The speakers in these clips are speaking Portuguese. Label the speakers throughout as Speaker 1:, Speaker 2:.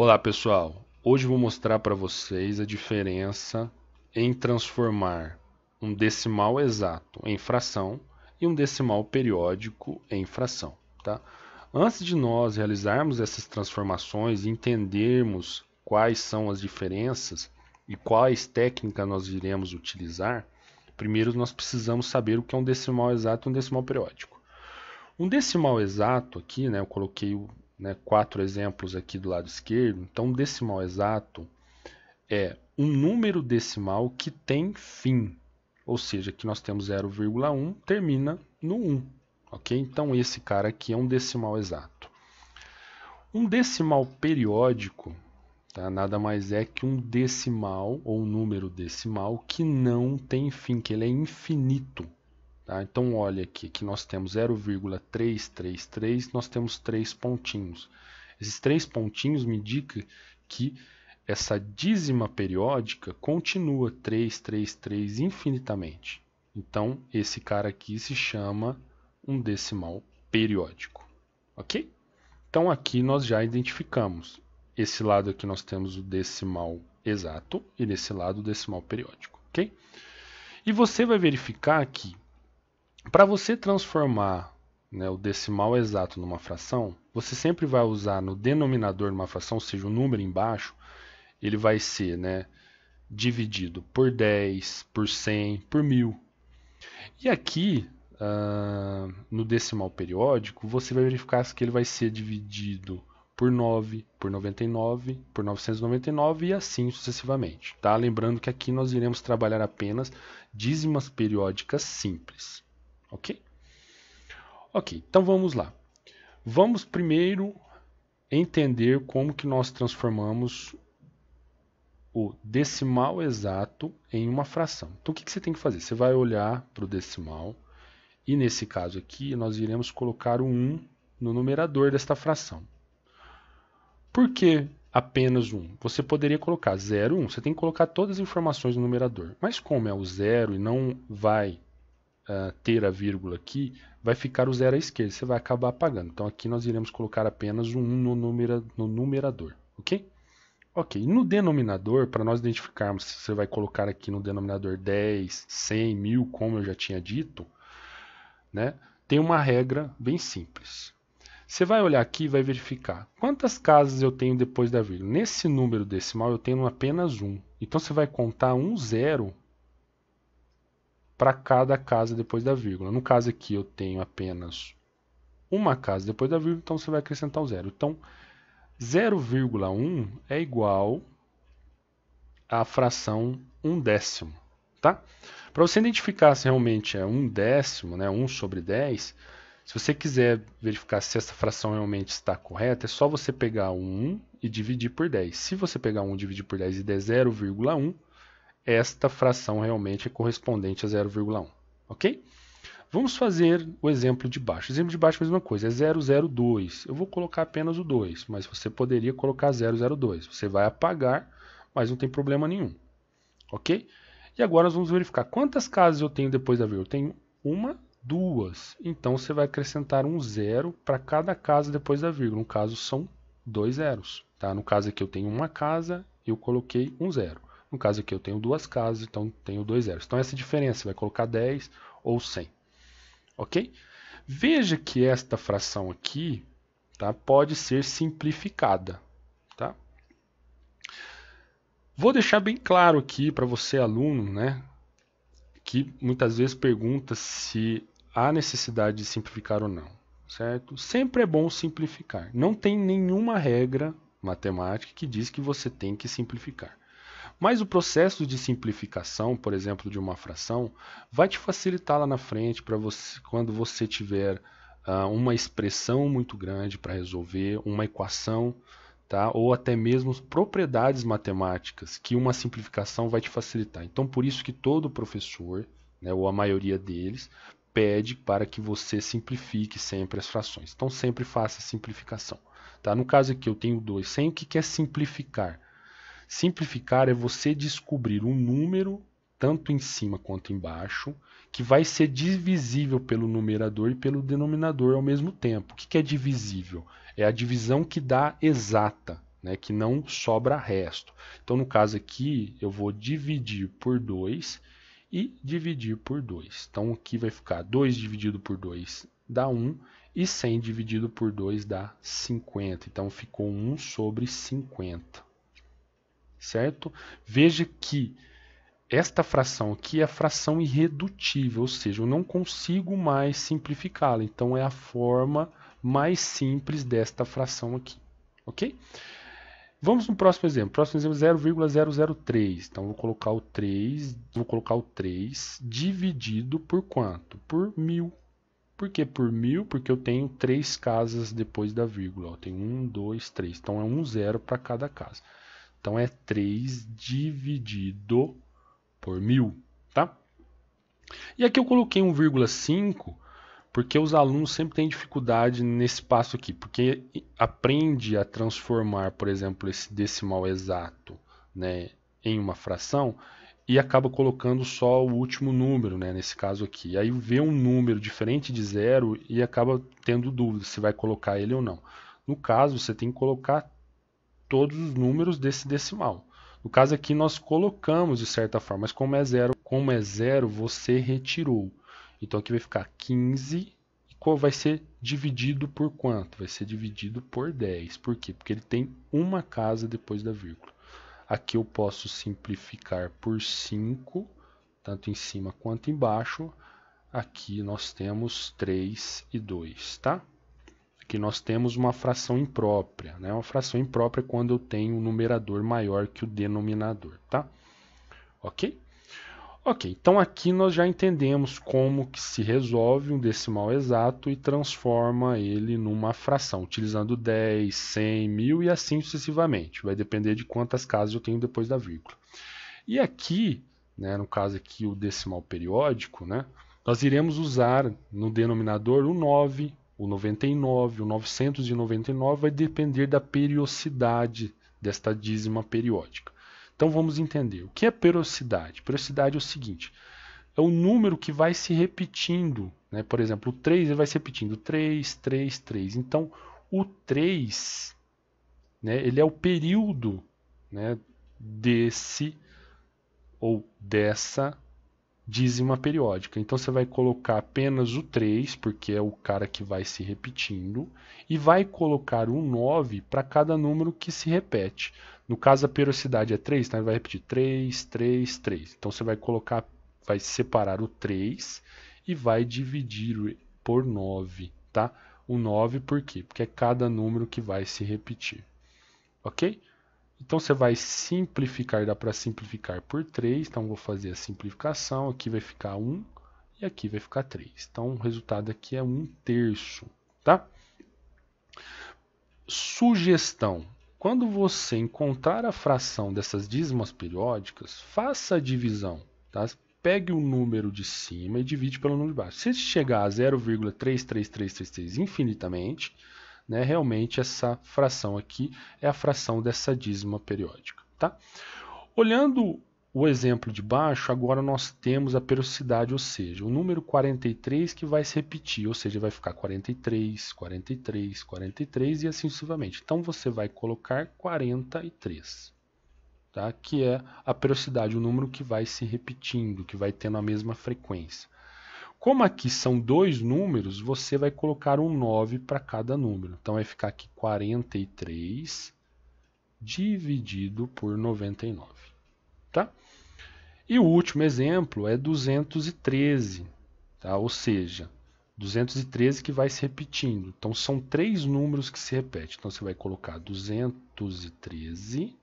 Speaker 1: Olá pessoal, hoje vou mostrar para vocês a diferença em transformar um decimal exato em fração e um decimal periódico em fração, tá? Antes de nós realizarmos essas transformações e entendermos quais são as diferenças e quais técnicas nós iremos utilizar, primeiro nós precisamos saber o que é um decimal exato e um decimal periódico. Um decimal exato aqui, né, eu coloquei, né, 4 exemplos aqui do lado esquerdo. Então, um decimal exato é um número decimal que tem fim. Ou seja, aqui nós temos 0,1, termina no 1. Ok? Então, esse cara aqui é um decimal exato. Um decimal periódico, tá, nada mais é que um decimal ou um número decimal que não tem fim, que ele é infinito. Tá? Então, olha aqui, que nós temos 0,333, nós temos 3 pontinhos. Esses 3 pontinhos me indicam que essa dízima periódica continua 333 infinitamente. Então, esse cara aqui se chama um decimal periódico. Ok? Então, aqui nós já identificamos. Esse lado aqui nós temos o decimal exato e nesse lado o decimal periódico. Ok? E você vai verificar que para você transformar, né, o decimal exato numa fração, você sempre vai usar no denominador de uma fração, ou seja, o número embaixo, ele vai ser, né, dividido por 10, por 100, por 1000. E aqui, no decimal periódico, você vai verificar que ele vai ser dividido por 9, por 99, por 999 e assim sucessivamente. Tá? Lembrando que aqui nós iremos trabalhar apenas dízimas periódicas simples. Ok? Ok, então vamos lá. Vamos primeiro entender como que nós transformamos o decimal exato em uma fração. Então o que você tem que fazer? Você vai olhar para o decimal e nesse caso aqui nós iremos colocar o 1 no numerador desta fração. Por que apenas 1? Você poderia colocar 0, 1. Você tem que colocar todas as informações no numerador. Mas como é o 0 e não vai ter a vírgula aqui, vai ficar o 0 à esquerda, você vai acabar apagando. Então aqui nós iremos colocar apenas o 1 no numerador, ok? Ok, no denominador, para nós identificarmos se você vai colocar aqui no denominador 10, 100, 1000, como eu já tinha dito, né, tem uma regra bem simples. Você vai olhar aqui e vai verificar quantas casas eu tenho depois da vírgula. Nesse número decimal eu tenho apenas 1. Então você vai contar um 0 para cada casa depois da vírgula. No caso aqui eu tenho apenas uma casa depois da vírgula, então você vai acrescentar o 0. Então 0,1 é igual à fração 1/10. Tá? Para você identificar se realmente é 1/10, né, 1 sobre 10, se você quiser verificar se essa fração realmente está correta, é só você pegar 1 e dividir por 10. Se você pegar 1 e dividir por 10 e der 0,1, esta fração realmente é correspondente a 0,1. Ok? Vamos fazer o exemplo de baixo. O exemplo de baixo é a mesma coisa, é 002. Eu vou colocar apenas o 2, mas você poderia colocar 002. Você vai apagar, mas não tem problema nenhum. Ok? E agora nós vamos verificar quantas casas eu tenho depois da vírgula. Eu tenho uma, duas. Então você vai acrescentar um 0 para cada casa depois da vírgula. No caso, são 2 zeros. Tá? No caso aqui eu tenho uma casa, eu coloquei um 0. No caso aqui eu tenho duas casas, então tenho 2 zeros. Então essa é a diferença, você vai colocar 10 ou 100. Ok? Veja que esta fração aqui, tá, pode ser simplificada. Tá? Vou deixar bem claro aqui para você, aluno, né, que muitas vezes pergunta se há necessidade de simplificar ou não. Certo? Sempre é bom simplificar. Não tem nenhuma regra matemática que diz que você tem que simplificar. Mas o processo de simplificação, por exemplo, de uma fração, vai te facilitar lá na frente para você, quando você tiver uma expressão muito grande para resolver, uma equação, tá? Ou até mesmo propriedades matemáticas que uma simplificação vai te facilitar. Então, por isso que todo professor, né, ou a maioria deles, pede para que você simplifique sempre as frações. Então, sempre faça a simplificação. Tá? No caso aqui, eu tenho 2. 100, o que é simplificar? Simplificar é você descobrir um número, tanto em cima quanto embaixo, que vai ser divisível pelo numerador e pelo denominador ao mesmo tempo. O que é divisível? É a divisão que dá exata. né, que não sobra resto. Então, no caso aqui, eu vou dividir por 2 e dividir por 2. Então, aqui vai ficar 2 dividido por 2 dá 1 e 100 dividido por 2 dá 50. Então, ficou 1 sobre 50. Certo? Veja que esta fração aqui é a fração irredutível, ou seja, eu não consigo mais simplificá-la. Então, é a forma mais simples desta fração aqui. Ok? Vamos no próximo exemplo. Próximo exemplo, 0,003. Então, vou colocar o 3 dividido por quanto? Por 1000. Por que por 1000? Porque eu tenho 3 casas depois da vírgula. Eu tenho 1, 2, 3. Então, é um zero para cada casa. Então, é 3 dividido por 1000, tá? E aqui eu coloquei 1,5 porque os alunos sempre têm dificuldade nesse passo aqui, porque aprende a transformar, por exemplo, esse decimal exato, né, em uma fração e acaba colocando só o último número, né, nesse caso aqui. Aí vê um número diferente de zero e acaba tendo dúvida se vai colocar ele ou não. No caso, você tem que colocar todos os números desse decimal. No caso aqui nós colocamos de certa forma, mas como é zero, você retirou. Então aqui vai ficar 15 e vai ser dividido por quanto? Vai ser dividido por 10. Por quê? Porque ele tem uma casa depois da vírgula. Aqui eu posso simplificar por 5, tanto em cima quanto embaixo. Aqui nós temos 3 e 2, tá? Aqui nós temos uma fração imprópria, né? Uma fração imprópria é quando eu tenho um numerador maior que o denominador, tá? Ok? Ok, então aqui nós já entendemos como que se resolve um decimal exato e transforma ele numa fração, utilizando 10, 100, 1000 e assim sucessivamente. Vai depender de quantas casas eu tenho depois da vírgula. E aqui, né, no caso aqui o decimal periódico, né, nós iremos usar no denominador o 9, o 99, o 999, vai depender da periodicidade desta dízima periódica. Então vamos entender. O que é periodicidade? Periodicidade é o seguinte, é o número que vai se repetindo, né? Por exemplo, o 3 ele vai se repetindo, 3, 3, 3. Então o 3, né, ele é o período, né, desse ou dessa dízima periódica. Então você vai colocar apenas o 3, porque é o cara que vai se repetindo, e vai colocar o 9 para cada número que se repete. No caso a periodicidade é 3, então ele vai repetir 3, 3, 3. Então você vai colocar, vai separar o 3 e vai dividir por 9, tá? O 9 por quê? Porque é cada número que vai se repetir. Ok? Então você vai simplificar, dá para simplificar por 3, então vou fazer a simplificação, aqui vai ficar 1 e aqui vai ficar 3. Então o resultado aqui é 1/3, tá? Sugestão: quando você encontrar a fração dessas dízimas periódicas, faça a divisão, tá? Pegue o número de cima e divide pelo número de baixo. Se chegar a 0,33333 infinitamente, né, realmente essa fração aqui é a fração dessa dízima periódica, tá? Olhando o exemplo de baixo, agora nós temos a periodicidade, ou seja, o número 43 que vai se repetir, ou seja, vai ficar 43, 43, 43 e assim sucessivamente. Então você vai colocar 43, tá? Que é a periodicidade, o número que vai se repetindo, que vai tendo a mesma frequência. Como aqui são dois números, você vai colocar um 9 para cada número. Então vai ficar aqui 43 dividido por 99. Tá? E o último exemplo é 213. Tá? Ou seja, 213 que vai se repetindo. Então são três números que se repetem. Então você vai colocar 213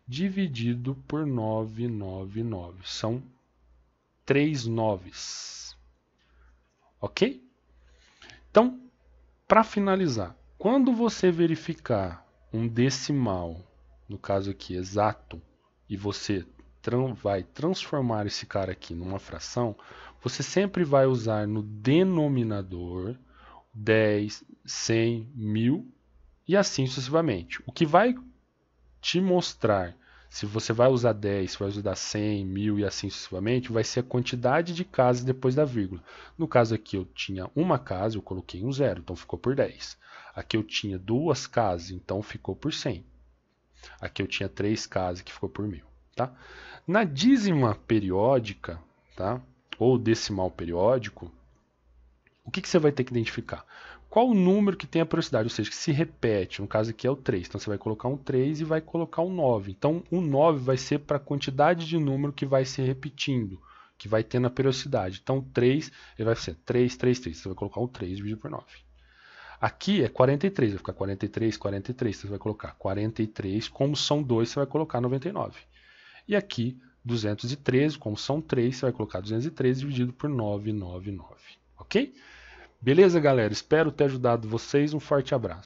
Speaker 1: dividido por 999. São 3 noves. Ok? Então, para finalizar, quando você verificar um decimal, no caso aqui exato, e você vai transformar esse cara aqui numa fração, você sempre vai usar no denominador 10, 100, 1000 e assim sucessivamente. O que vai te mostrar se você vai usar 10, se vai usar 100, 1000 e assim sucessivamente, vai ser a quantidade de casas depois da vírgula. No caso aqui eu tinha uma casa, eu coloquei um zero, então ficou por 10. Aqui eu tinha duas casas, então ficou por 100. Aqui eu tinha 3 casas que ficou por 1000. Tá? Na dízima periódica, tá? Ou decimal periódico, o que você vai ter que identificar? Qual o número que tem a periodicidade, ou seja, que se repete? No caso aqui é o 3. Então você vai colocar um 3 e vai colocar um 9. Então o 9 vai ser para a quantidade de número que vai se repetindo, que vai ter na periodicidade. Então 3 ele vai ser 3, 3, 3. Você vai colocar um 3 dividido por 9. Aqui é 43, vai ficar 43, 43. Você vai colocar 43, como são 2, você vai colocar 99. E aqui 213, como são 3, você vai colocar 213 dividido por 999. Ok? Beleza, galera? Espero ter ajudado vocês. Um forte abraço.